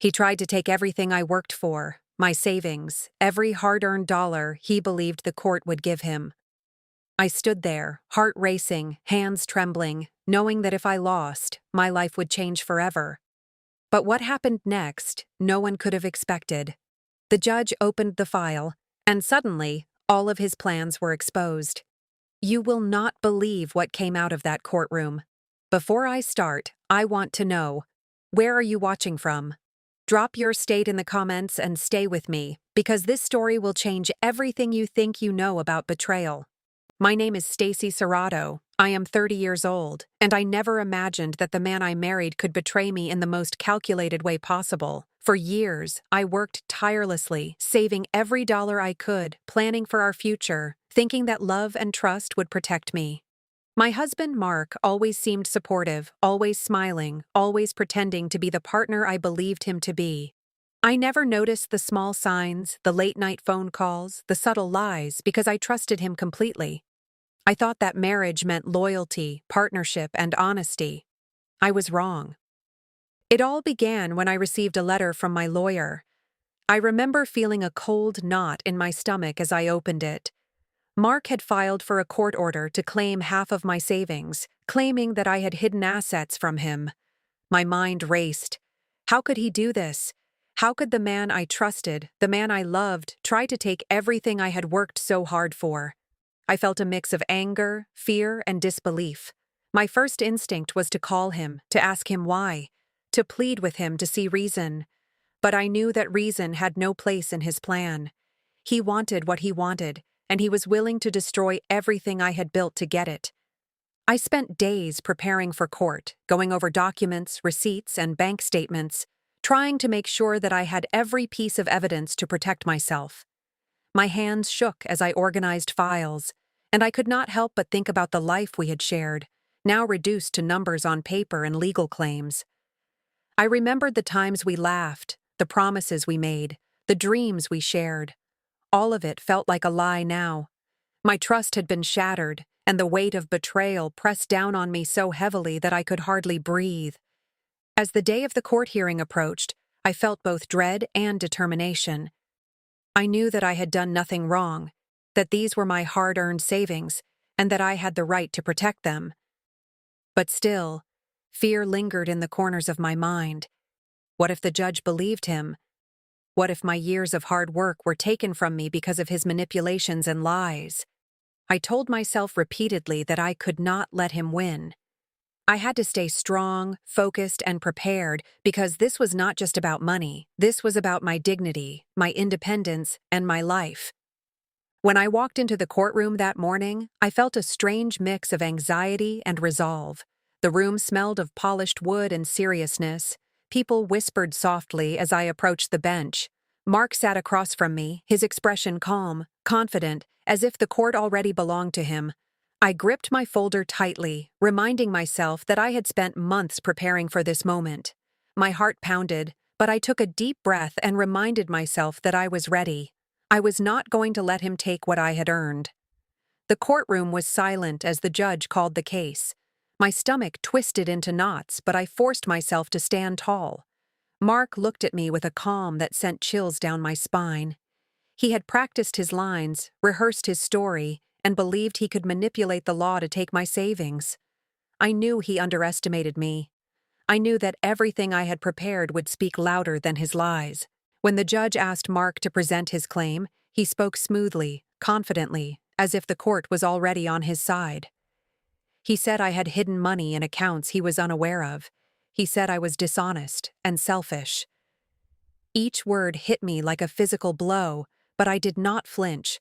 He tried to take everything I worked for, my savings, every hard-earned dollar he believed the court would give him. I stood there, heart racing, hands trembling, knowing that if I lost, my life would change forever. But what happened next, no one could have expected. The judge opened the file, and suddenly, all of his plans were exposed. You will not believe what came out of that courtroom. Before I start, I want to know, where are you watching from? Drop your state in the comments and stay with me, because this story will change everything you think you know about betrayal. My name is Stacy Serrato. I am 30 years old, and I never imagined that the man I married could betray me in the most calculated way possible. For years, I worked tirelessly, saving every dollar I could, planning for our future, thinking that love and trust would protect me. My husband, Mark, always seemed supportive, always smiling, always pretending to be the partner I believed him to be. I never noticed the small signs, the late-night phone calls, the subtle lies, because I trusted him completely. I thought that marriage meant loyalty, partnership, and honesty. I was wrong. It all began when I received a letter from my lawyer. I remember feeling a cold knot in my stomach as I opened it. Mark had filed for a court order to claim half of my savings, claiming that I had hidden assets from him. My mind raced. How could he do this? How could the man I trusted, the man I loved, try to take everything I had worked so hard for? I felt a mix of anger, fear, and disbelief. My first instinct was to call him, to ask him why, to plead with him to see reason. But I knew that reason had no place in his plan. He wanted what he wanted, and he was willing to destroy everything I had built to get it. I spent days preparing for court, going over documents, receipts, and bank statements, trying to make sure that I had every piece of evidence to protect myself. My hands shook as I organized files, and I could not help but think about the life we had shared, now reduced to numbers on paper and legal claims. I remembered the times we laughed, the promises we made, the dreams we shared. All of it felt like a lie now. My trust had been shattered, and the weight of betrayal pressed down on me so heavily that I could hardly breathe. As the day of the court hearing approached, I felt both dread and determination. I knew that I had done nothing wrong, that these were my hard-earned savings, and that I had the right to protect them. But still, fear lingered in the corners of my mind. What if the judge believed him? What if my years of hard work were taken from me because of his manipulations and lies? I told myself repeatedly that I could not let him win. I had to stay strong, focused, and prepared because this was not just about money. This was about my dignity, my independence, and my life. When I walked into the courtroom that morning, I felt a strange mix of anxiety and resolve. The room smelled of polished wood and seriousness. People whispered softly as I approached the bench. Mark sat across from me, his expression calm, confident, as if the court already belonged to him. I gripped my folder tightly, reminding myself that I had spent months preparing for this moment. My heart pounded, but I took a deep breath and reminded myself that I was ready. I was not going to let him take what I had earned. The courtroom was silent as the judge called the case. My stomach twisted into knots, but I forced myself to stand tall. Mark looked at me with a calm that sent chills down my spine. He had practiced his lines, rehearsed his story, and believed he could manipulate the law to take my savings. I knew he underestimated me. I knew that everything I had prepared would speak louder than his lies. When the judge asked Mark to present his claim, he spoke smoothly, confidently, as if the court was already on his side. He said I had hidden money in accounts he was unaware of. He said I was dishonest and selfish. Each word hit me like a physical blow, but I did not flinch.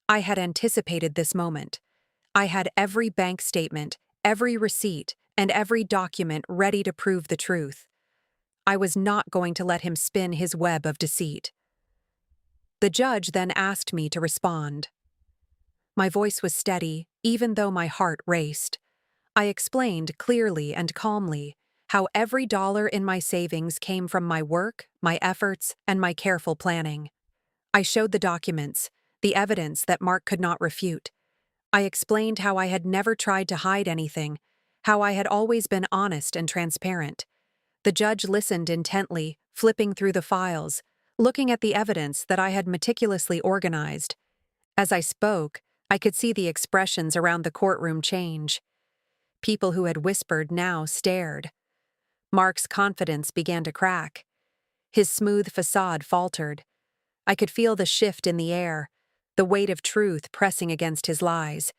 I had anticipated this moment. I had every bank statement, every receipt, and every document ready to prove the truth. I was not going to let him spin his web of deceit. The judge then asked me to respond. My voice was steady, even though my heart raced. I explained clearly and calmly how every dollar in my savings came from my work, my efforts, and my careful planning. I showed the documents, the evidence that Mark could not refute. I explained how I had never tried to hide anything, how I had always been honest and transparent. The judge listened intently, flipping through the files, looking at the evidence that I had meticulously organized. As I spoke, I could see the expressions around the courtroom change. People who had whispered now stared. Mark's confidence began to crack. His smooth facade faltered. I could feel the shift in the air, the weight of truth pressing against his lies.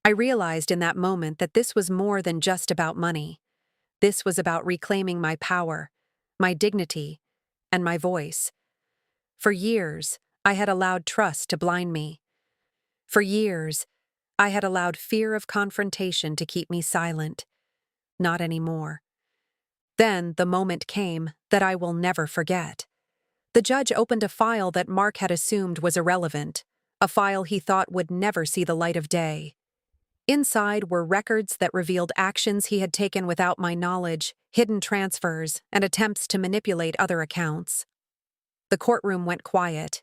I realized in that moment that this was more than just about money. This was about reclaiming my power, my dignity, and my voice. For years, I had allowed trust to blind me. For years, I had allowed fear of confrontation to keep me silent. Not anymore. Then the moment came that I will never forget. The judge opened a file that Mark had assumed was irrelevant, a file he thought would never see the light of day. Inside were records that revealed actions he had taken without my knowledge, hidden transfers, and attempts to manipulate other accounts. The courtroom went quiet.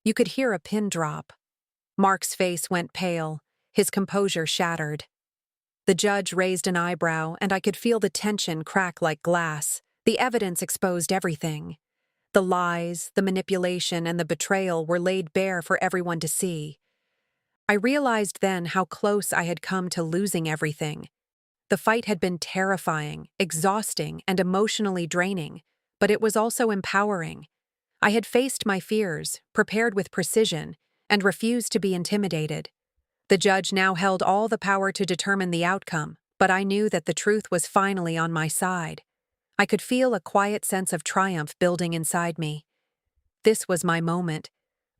You could hear a pin drop. Mark's face went pale, his composure shattered. The judge raised an eyebrow, and I could feel the tension crack like glass. The evidence exposed everything. The lies, the manipulation, and the betrayal were laid bare for everyone to see. I realized then how close I had come to losing everything. The fight had been terrifying, exhausting, and emotionally draining, but it was also empowering. I had faced my fears, prepared with precision, and refused to be intimidated. The judge now held all the power to determine the outcome, but I knew that the truth was finally on my side. I could feel a quiet sense of triumph building inside me. This was my moment,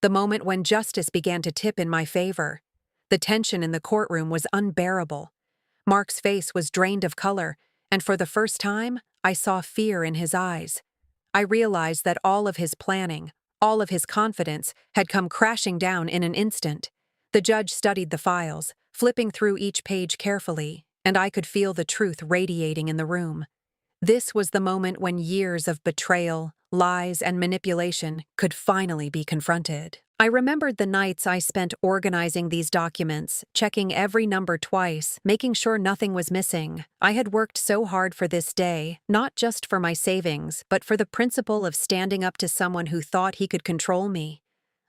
the moment when justice began to tip in my favor. The tension in the courtroom was unbearable. Mark's face was drained of color, and for the first time, I saw fear in his eyes. I realized that all of his planning, all of his confidence, had come crashing down in an instant. The judge studied the files, flipping through each page carefully, and I could feel the truth radiating in the room. This was the moment when years of betrayal, lies, and manipulation could finally be confronted. I remembered the nights I spent organizing these documents, checking every number twice, making sure nothing was missing. I had worked so hard for this day, not just for my savings, but for the principle of standing up to someone who thought he could control me.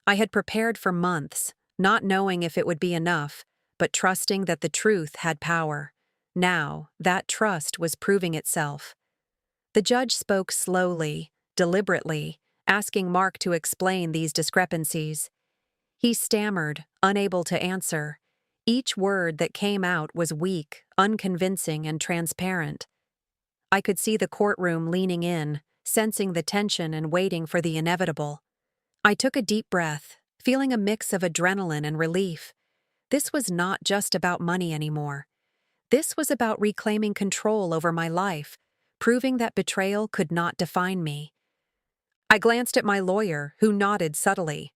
I had prepared for months, not knowing if it would be enough, but trusting that the truth had power. Now, that trust was proving itself. The judge spoke slowly, deliberately, asking Mark to explain these discrepancies. He stammered, unable to answer. Each word that came out was weak, unconvincing, and transparent. I could see the courtroom leaning in, sensing the tension and waiting for the inevitable. I took a deep breath, feeling a mix of adrenaline and relief. This was not just about money anymore. This was about reclaiming control over my life, proving that betrayal could not define me. I glanced at my lawyer, who nodded subtly.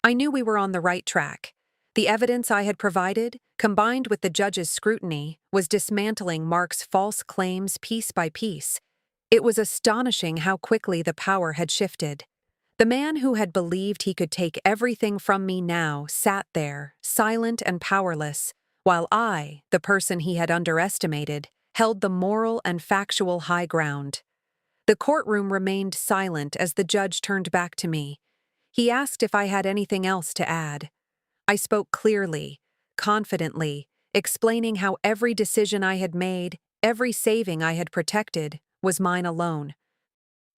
I knew we were on the right track. The evidence I had provided, combined with the judge's scrutiny, was dismantling Mark's false claims piece by piece. It was astonishing how quickly the power had shifted. The man who had believed he could take everything from me now sat there, silent and powerless, while I, the person he had underestimated, held the moral and factual high ground. The courtroom remained silent as the judge turned back to me. He asked if I had anything else to add. I spoke clearly, confidently, explaining how every decision I had made, every saving I had protected, was mine alone.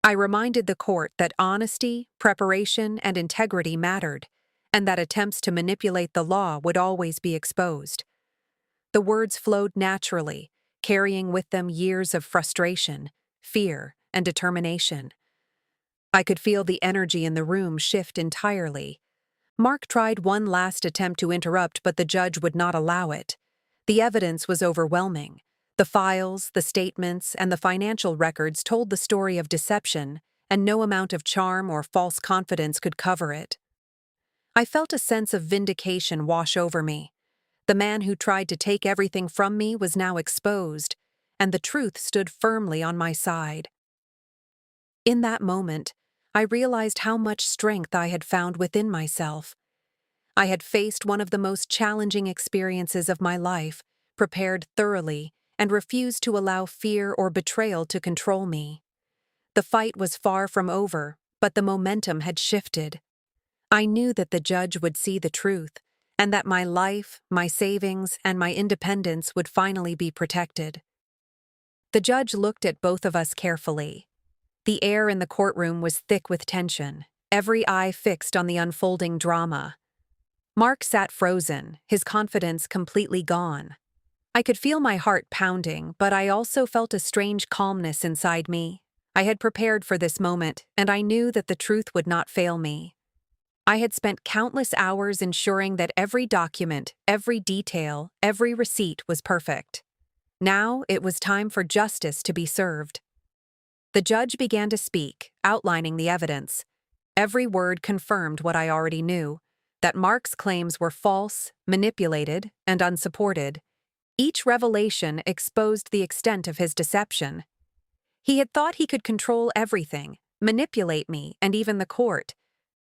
I reminded the court that honesty, preparation, and integrity mattered, and that attempts to manipulate the law would always be exposed. The words flowed naturally, carrying with them years of frustration, fear, and determination. I could feel the energy in the room shift entirely. Mark tried one last attempt to interrupt, but the judge would not allow it. The evidence was overwhelming. The files, the statements, and the financial records told the story of deception, and no amount of charm or false confidence could cover it. I felt a sense of vindication wash over me. The man who tried to take everything from me was now exposed, and the truth stood firmly on my side. In that moment, I realized how much strength I had found within myself. I had faced one of the most challenging experiences of my life, prepared thoroughly, and refused to allow fear or betrayal to control me. The fight was far from over, but the momentum had shifted. I knew that the judge would see the truth, and that my life, my savings, and my independence would finally be protected. The judge looked at both of us carefully. The air in the courtroom was thick with tension, every eye fixed on the unfolding drama. Mark sat frozen, his confidence completely gone. I could feel my heart pounding, but I also felt a strange calmness inside me. I had prepared for this moment, and I knew that the truth would not fail me. I had spent countless hours ensuring that every document, every detail, every receipt was perfect. Now it was time for justice to be served. The judge began to speak, outlining the evidence. Every word confirmed what I already knew, that Mark's claims were false, manipulated, and unsupported. Each revelation exposed the extent of his deception. He had thought he could control everything, manipulate me, and even the court,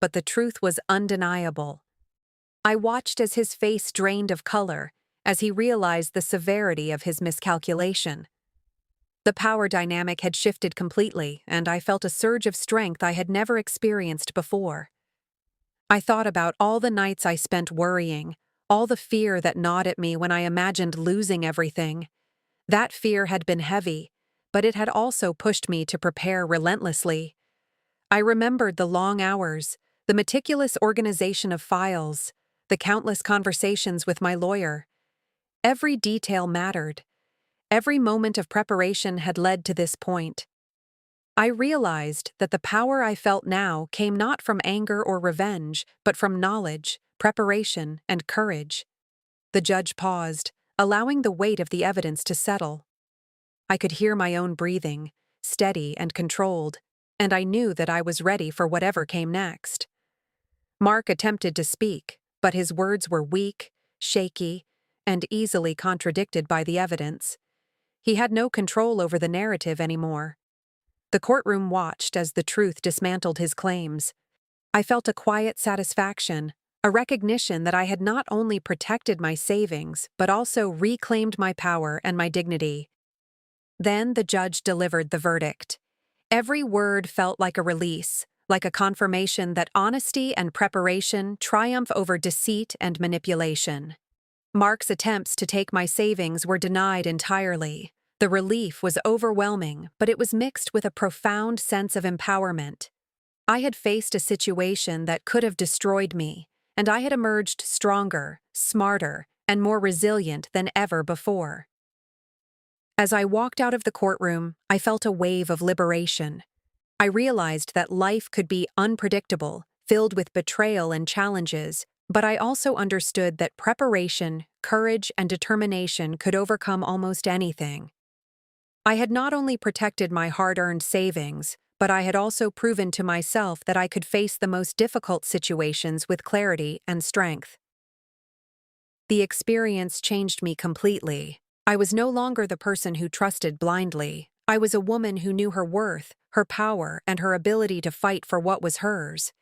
but the truth was undeniable. I watched as his face drained of color, as he realized the severity of his miscalculation. The power dynamic had shifted completely, and I felt a surge of strength I had never experienced before. I thought about all the nights I spent worrying, all the fear that gnawed at me when I imagined losing everything. That fear had been heavy, but it had also pushed me to prepare relentlessly. I remembered the long hours, the meticulous organization of files, the countless conversations with my lawyer. Every detail mattered. Every moment of preparation had led to this point. I realized that the power I felt now came not from anger or revenge, but from knowledge, preparation, and courage. The judge paused, allowing the weight of the evidence to settle. I could hear my own breathing, steady and controlled, and I knew that I was ready for whatever came next. Mark attempted to speak, but his words were weak, shaky, and easily contradicted by the evidence. He had no control over the narrative anymore. The courtroom watched as the truth dismantled his claims. I felt a quiet satisfaction, a recognition that I had not only protected my savings, but also reclaimed my power and my dignity. Then the judge delivered the verdict. Every word felt like a release, like a confirmation that honesty and preparation triumph over deceit and manipulation. Mark's attempts to take my savings were denied entirely. The relief was overwhelming, but it was mixed with a profound sense of empowerment. I had faced a situation that could have destroyed me, and I had emerged stronger, smarter, and more resilient than ever before. As I walked out of the courtroom, I felt a wave of liberation. I realized that life could be unpredictable, filled with betrayal and challenges, but I also understood that preparation, courage, and determination could overcome almost anything. I had not only protected my hard-earned savings, but I had also proven to myself that I could face the most difficult situations with clarity and strength. The experience changed me completely. I was no longer the person who trusted blindly. I was a woman who knew her worth, her power, and her ability to fight for what was hers.